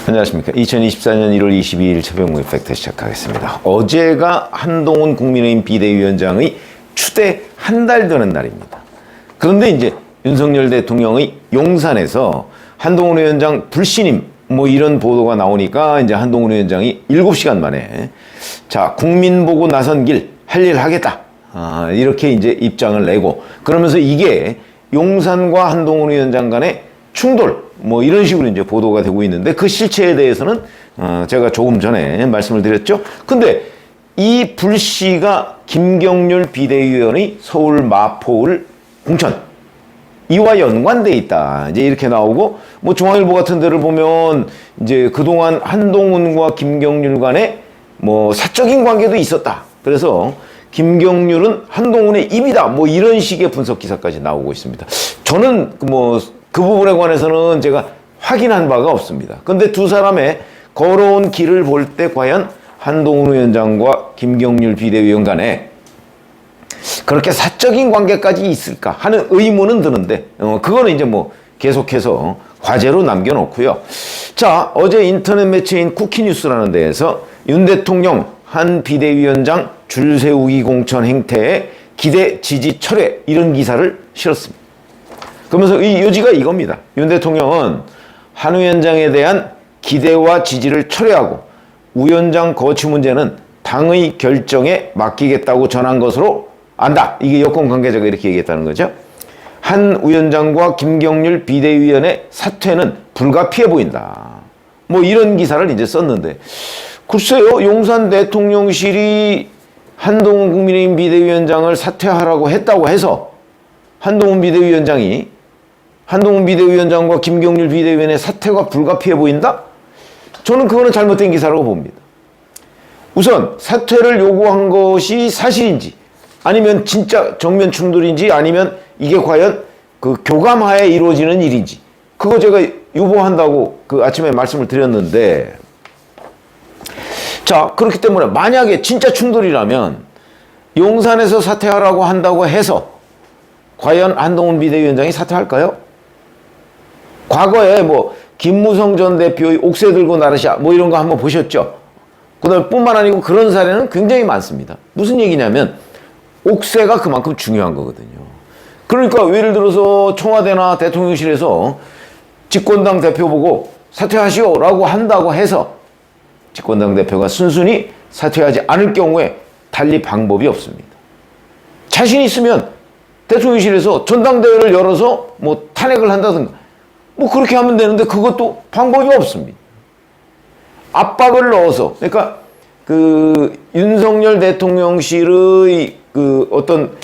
안녕하십니까. 2024년 1월 22일 최병무의 팩트 시작하겠습니다. 어제가 한동훈 국민의힘 비대위원장의 추대 한 달 되는 날입니다. 그런데 이제 윤석열 대통령의 용산에서 한동훈 위원장 불신임 뭐 이런 보도가 나오니까 이제 한동훈 위원장이 7시간 만에 자, 국민 보고 나선 길 할 일 하겠다. 이렇게 이제 입장을 내고 그러면서 이게 용산과 한동훈 위원장 간의 충돌 뭐 이런 식으로 이제 보도가 되고 있는데 그 실체에 대해서는 제가 조금 전에 말씀을 드렸죠. 근데 이 불씨가 김경률 비대위원의 서울 마포을 공천 이와 연관돼 있다. 이제 이렇게 나오고 뭐 중앙일보 같은 데를 보면 이제 그동안 한동훈과 김경률 간에 뭐 사적인 관계도 있었다. 그래서 김경률은 한동훈의 입이다. 뭐 이런 식의 분석 기사까지 나오고 있습니다. 저는 그 부분에 관해서는 제가 확인한 바가 없습니다. 근데 두 사람의 걸어온 길을 볼 때 과연 한동훈 위원장과 김경률 비대위원 간에 그렇게 사적인 관계까지 있을까 하는 의문은 드는데 그거는 이제 뭐 계속해서 과제로 남겨놓고요. 자, 어제 인터넷 매체인 쿠키뉴스라는 데에서 윤 대통령 한 비대위원장 줄 세우기 공천 행태에 기대 지지 철회 이런 기사를 실었습니다. 그러면서 이 요지가 이겁니다. 윤 대통령은 한 위원장에 대한 기대와 지지를 철회하고 위원장 거취 문제는 당의 결정에 맡기겠다고 전한 것으로 안다. 이게 여권 관계자가 이렇게 얘기했다는 거죠. 한 위원장과 김경률 비대위원의 사퇴는 불가피해 보인다. 뭐 이런 기사를 이제 썼는데 글쎄요. 용산 대통령실이 한동훈 국민의힘 비대위원장을 사퇴하라고 했다고 해서 한동훈 비대위원장과 김경률 비대위원의 사퇴가 불가피해 보인다? 저는 그거는 잘못된 기사라고 봅니다. 우선 사퇴를 요구한 것이 사실인지 아니면 진짜 정면 충돌인지 아니면 이게 과연 그 교감하에 이루어지는 일인지 그거 제가 유보한다고 그 아침에 말씀을 드렸는데 자, 그렇기 때문에 만약에 진짜 충돌이라면 용산에서 사퇴하라고 한다고 해서 과연 한동훈 비대위원장이 사퇴할까요? 과거에 뭐 김무성 전 대표의 옥새 들고 나르샤 뭐 이런 거 한번 보셨죠? 그다음에 뿐만 아니고 그런 사례는 굉장히 많습니다. 무슨 얘기냐면 옥새가 그만큼 중요한 거거든요. 그러니까 예를 들어서 청와대나 대통령실에서 집권당 대표 보고 사퇴하시오라고 한다고 해서 집권당 대표가 순순히 사퇴하지 않을 경우에 달리 방법이 없습니다. 자신 있으면 대통령실에서 전당대회를 열어서 뭐 탄핵을 한다든가 뭐 그렇게 하면 되는데 그것도 방법이 없습니다. 압박을 넣어서 그러니까 그 윤석열 대통령실의 그 어떤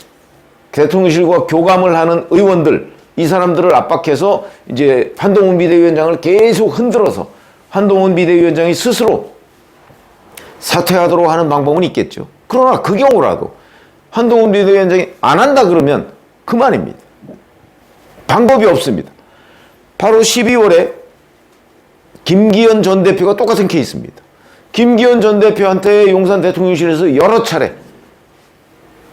대통령실과 교감을 하는 의원들 이 사람들을 압박해서 이제 한동훈 비대위원장을 계속 흔들어서 한동훈 비대위원장이 스스로 사퇴하도록 하는 방법은 있겠죠. 그러나 그 경우라도 한동훈 비대위원장이 안 한다 그러면 그만입니다. 방법이 없습니다. 바로 12월에 김기현 전 대표가 똑같은 케이스입니다. 김기현 전 대표한테 용산 대통령실에서 여러 차례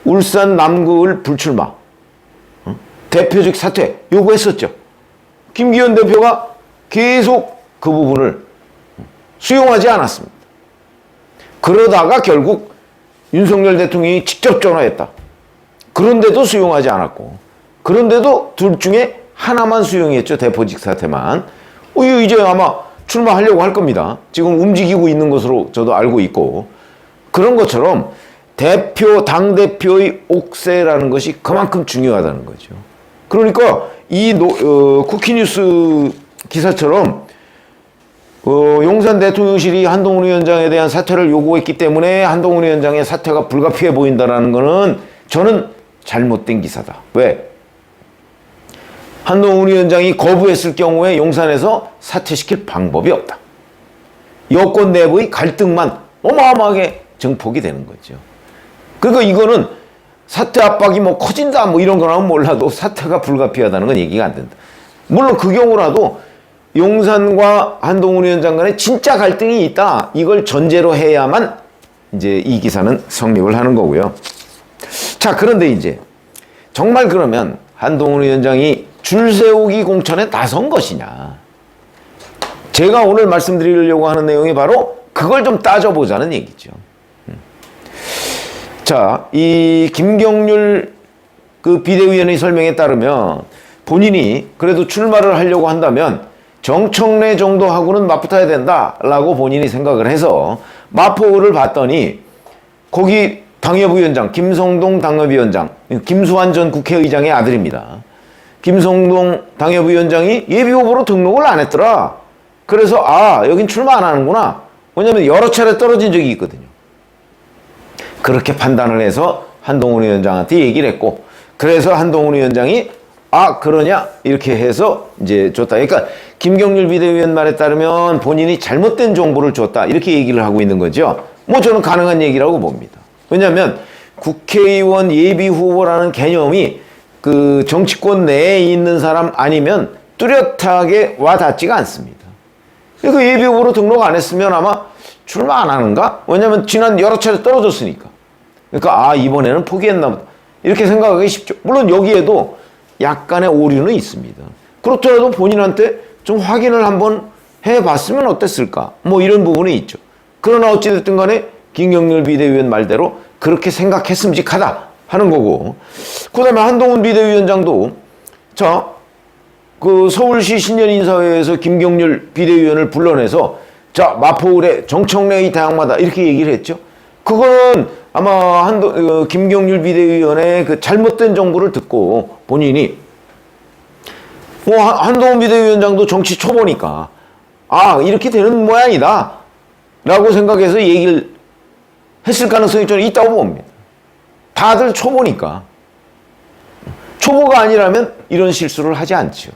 울산 남구을 불출마, 대표직 사퇴 요구했었죠. 김기현 대표가 계속 그 부분을 수용하지 않았습니다. 그러다가 결국 윤석열 대통령이 직접 전화했다. 그런데도 수용하지 않았고 그런데도 둘 중에 하나만 수용했죠. 대표직 사퇴만. 이제 아마 출마하려고 할 겁니다. 지금 움직이고 있는 것으로 저도 알고 있고 그런 것처럼 당대표의 옥새라는 것이 그만큼 중요하다는 거죠. 그러니까 이 쿠키뉴스 기사처럼 용산 대통령실이 한동훈 위원장에 대한 사퇴를 요구했기 때문에 한동훈 위원장의 사퇴가 불가피해 보인다는 것은 저는 잘못된 기사다. 왜? 한동훈 위원장이 거부했을 경우에 용산에서 사퇴시킬 방법이 없다. 여권 내부의 갈등만 어마어마하게 증폭이 되는 거죠. 그러니까 이거는 사퇴 압박이 뭐 커진다 뭐 이런 거라면 몰라도 사퇴가 불가피하다는 건 얘기가 안 된다. 물론 그 경우라도 용산과 한동훈 위원장 간에 진짜 갈등이 있다. 이걸 전제로 해야만 이제 이 기사는 성립을 하는 거고요. 자, 그런데 이제 정말 그러면 한동훈 위원장이 줄 세우기 공천에 나선 것이냐. 제가 오늘 말씀드리려고 하는 내용이 바로 그걸 좀 따져보자는 얘기죠. 자, 이 김경률 그 비대위원의 설명에 따르면 본인이 그래도 출마를 하려고 한다면 정청래 정도하고는 맞붙어야 된다라고 본인이 생각을 해서 마포를 봤더니 거기 당협위원장, 김성동 당협위원장, 김수환 전 국회의장의 아들입니다. 김성동 당협위원장이 예비후보로 등록을 안 했더라. 그래서 여긴 출마 안 하는구나. 왜냐하면 여러 차례 떨어진 적이 있거든요. 그렇게 판단을 해서 한동훈 위원장한테 얘기를 했고, 그래서 한동훈 위원장이 그러냐 이렇게 해서 이제 줬다. 그러니까 김경률 비대위원 말에 따르면 본인이 잘못된 정보를 줬다 이렇게 얘기를 하고 있는 거죠. 뭐 저는 가능한 얘기라고 봅니다. 왜냐하면 국회의원 예비후보라는 개념이 그 정치권 내에 있는 사람 아니면 뚜렷하게 와닿지가 않습니다. 그 예비후보로 등록 안 했으면 아마 출마 안 하는가? 왜냐하면 지난 여러 차례 떨어졌으니까. 그러니까 이번에는 포기했나 보다. 이렇게 생각하기 쉽죠. 물론 여기에도 약간의 오류는 있습니다. 그렇더라도 본인한테 좀 확인을 한번 해봤으면 어땠을까? 뭐 이런 부분이 있죠. 그러나 어찌됐든 간에 김경률 비대위원 말대로 그렇게 생각했음직하다 하는 거고, 그 다음에 한동훈 비대위원장도 그 서울시 신년인사회에서 김경률 비대위원을 불러내서 마포을에 정청래의 대항마다 이렇게 얘기를 했죠. 그거는 아마 김경률 비대위원의 그 잘못된 정보를 듣고 본인이 한동훈 비대위원장도 정치 초보니까 이렇게 되는 모양이다 라고 생각해서 얘기를 했을 가능성이 저는 있다고 봅니다. 다들 초보니까. 초보가 아니라면 이런 실수를 하지 않죠.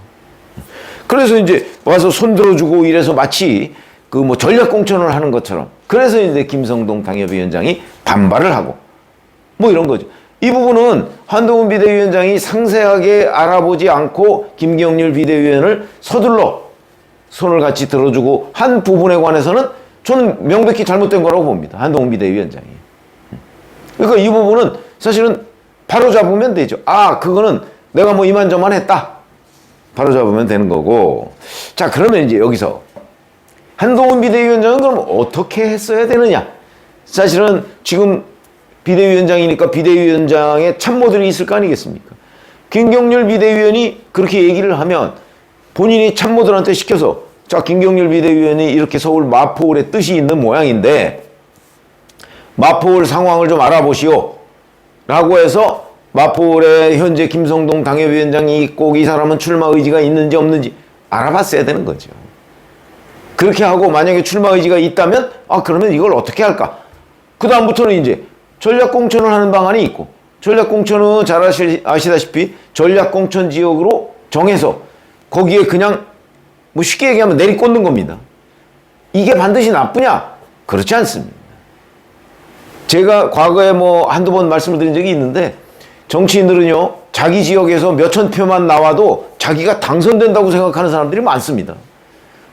그래서 이제 와서 손들어주고 이래서 마치 그 뭐 전략공천을 하는 것처럼, 그래서 이제 김성동 당협위원장이 반발을 하고 뭐 이런 거죠. 이 부분은 한동훈 비대위원장이 상세하게 알아보지 않고 김경률 비대위원을 서둘러 손을 같이 들어주고 한 부분에 관해서는 저는 명백히 잘못된 거라고 봅니다. 한동훈 비대위원장이. 그러니까 이 부분은 사실은 바로 잡으면 되죠. 그거는 내가 뭐 이만저만 했다. 바로 잡으면 되는 거고. 자, 그러면 이제 여기서 한동훈 비대위원장은 그럼 어떻게 했어야 되느냐? 사실은 지금 비대위원장이니까 비대위원장의 참모들이 있을 거 아니겠습니까? 김경률 비대위원이 그렇게 얘기를 하면 본인이 참모들한테 시켜서 김경률 비대위원이 이렇게 서울 마포을의 뜻이 있는 모양인데 마포을 상황을 좀 알아보시오 라고 해서 마포을에 현재 김성동 당협위원장이 꼭 이 사람은 출마 의지가 있는지 없는지 알아봤어야 되는 거죠. 그렇게 하고 만약에 출마 의지가 있다면 그러면 이걸 어떻게 할까? 그 다음부터는 이제 전략공천을 하는 방안이 있고, 전략공천은 잘 아시다시피 전략공천 지역으로 정해서 거기에 그냥 뭐 쉽게 얘기하면 내리꽂는 겁니다. 이게 반드시 나쁘냐? 그렇지 않습니다. 제가 과거에 뭐 한두 번 말씀을 드린 적이 있는데, 정치인들은요 자기 지역에서 몇천 표만 나와도 자기가 당선된다고 생각하는 사람들이 많습니다.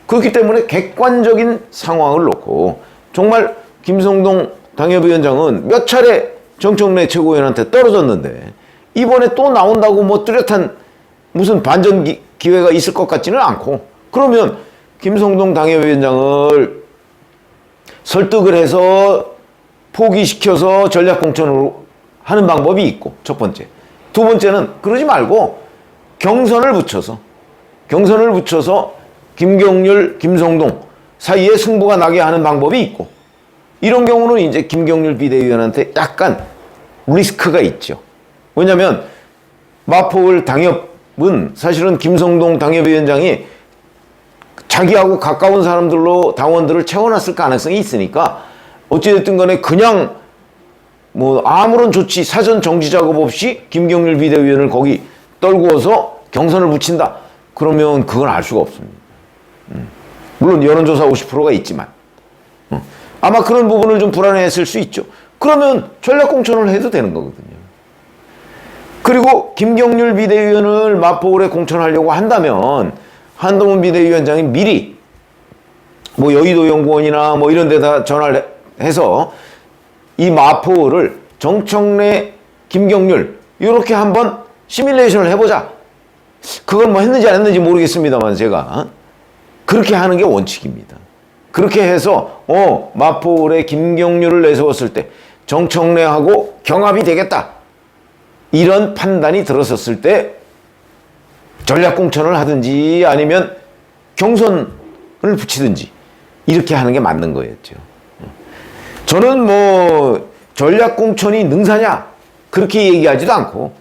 그렇기 때문에 객관적인 상황을 놓고 정말 김성동 당협위원장은 몇 차례 정청래 최고위원한테 떨어졌는데 이번에 또 나온다고 뭐 뚜렷한 무슨 반전 기회가 있을 것 같지는 않고, 그러면 김성동 당협위원장을 설득을 해서 포기시켜서 전략공천으로 하는 방법이 있고, 첫 번째. 두 번째는 그러지 말고 경선을 붙여서 김경률, 김성동 사이에 승부가 나게 하는 방법이 있고, 이런 경우는 이제 김경률 비대위원한테 약간 리스크가 있죠. 왜냐하면 마포을 당협은 사실은 김성동 당협위원장이 자기하고 가까운 사람들로 당원들을 채워놨을 가능성이 있으니까 어찌됐든 간에 그냥 뭐 아무런 조치, 사전 정지 작업 없이 김경률 비대위원을 거기 떨구어서 경선을 붙인다. 그러면 그건 알 수가 없습니다. 물론 여론조사 50%가 있지만 아마 그런 부분을 좀 불안해했을 수 있죠. 그러면 전략공천을 해도 되는 거거든요. 그리고 김경률 비대위원을 마포을에 공천하려고 한다면 한동훈 비대위원장이 미리 뭐 여의도 연구원이나 뭐 이런 데다 전화를 해서 이 마포를 정청래, 김경률 이렇게 한번 시뮬레이션을 해보자. 그걸 뭐 했는지 안 했는지 모르겠습니다만 제가 그렇게 하는 게 원칙입니다. 그렇게 해서 마포울에 김경률을 내세웠을 때 정청래하고 경합이 되겠다, 이런 판단이 들었었을 때 전략공천을 하든지 아니면 경선을 붙이든지 이렇게 하는 게 맞는 거였죠. 저는 뭐 전략공천이 능사냐 그렇게 얘기하지도 않고,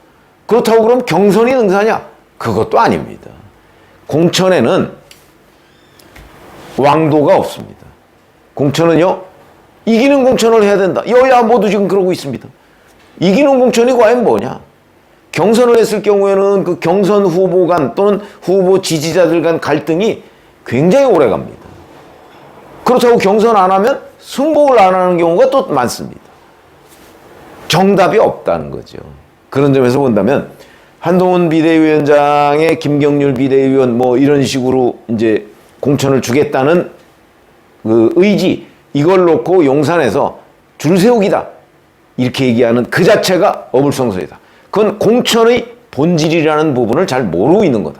그렇다고 그럼 경선이 능사냐 그것도 아닙니다. 공천에는 왕도가 없습니다. 공천은요, 이기는 공천을 해야 된다. 여야 모두 지금 그러고 있습니다. 이기는 공천이 과연 뭐냐? 경선을 했을 경우에는 그 경선 후보 간 또는 후보 지지자들 간 갈등이 굉장히 오래 갑니다. 그렇다고 경선 안 하면 승복을 안 하는 경우가 또 많습니다. 정답이 없다는 거죠. 그런 점에서 본다면 한동훈 비대위원장의 김경률 비대위원 뭐 이런 식으로 이제 공천을 주겠다는 그 의지, 이걸 놓고 용산에서 줄 세우기다 이렇게 얘기하는 그 자체가 어불성설이다. 그건 공천의 본질이라는 부분을 잘 모르고 있는 거다.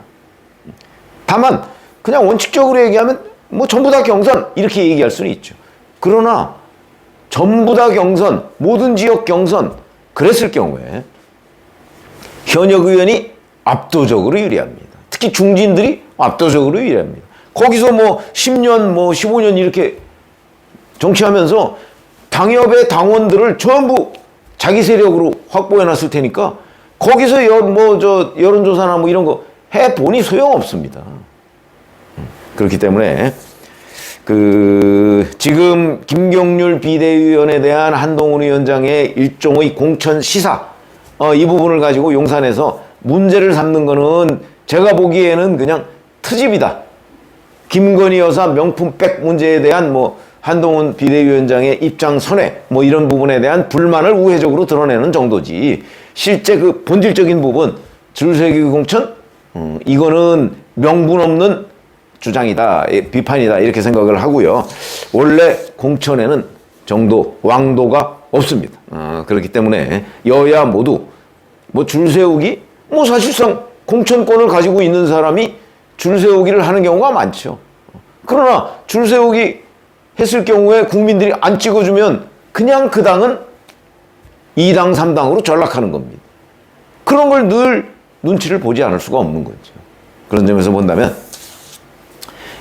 다만 그냥 원칙적으로 얘기하면 뭐 전부 다 경선 이렇게 얘기할 수는 있죠. 그러나 전부 다 경선, 모든 지역 경선 그랬을 경우에 현역 의원이 압도적으로 유리합니다. 특히 중진들이 압도적으로 유리합니다. 거기서 뭐 10년, 뭐 15년 이렇게 정치하면서 당협의 당원들을 전부 자기 세력으로 확보해 놨을 테니까 거기서 여론조사나 뭐 이런 거 해보니 소용없습니다. 그렇기 때문에 지금 김경률 비대위원에 대한 한동훈 위원장의 일종의 공천 시사, 이 부분을 가지고 용산에서 문제를 삼는 거는 제가 보기에는 그냥 트집이다. 김건희 여사 명품백 문제에 대한 뭐 한동훈 비대위원장의 입장 선회 뭐 이런 부분에 대한 불만을 우회적으로 드러내는 정도지, 실제 그 본질적인 부분 줄세기 공천, 이거는 명분 없는 주장이다, 비판이다 이렇게 생각을 하고요. 원래 공천에는 정도, 왕도가 없습니다. 그렇기 때문에 여야 모두 뭐 줄 세우기, 뭐 사실상 공천권을 가지고 있는 사람이 줄 세우기를 하는 경우가 많죠. 그러나 줄 세우기 했을 경우에 국민들이 안 찍어주면 그냥 그 당은 2당, 3당으로 전락하는 겁니다. 그런 걸 늘 눈치를 보지 않을 수가 없는 거죠. 그런 점에서 본다면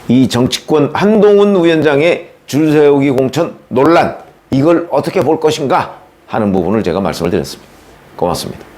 이 정치권 한동훈 위원장의 줄 세우기 공천 논란, 이걸 어떻게 볼 것인가 하는 부분을 제가 말씀을 드렸습니다. 고맙습니다.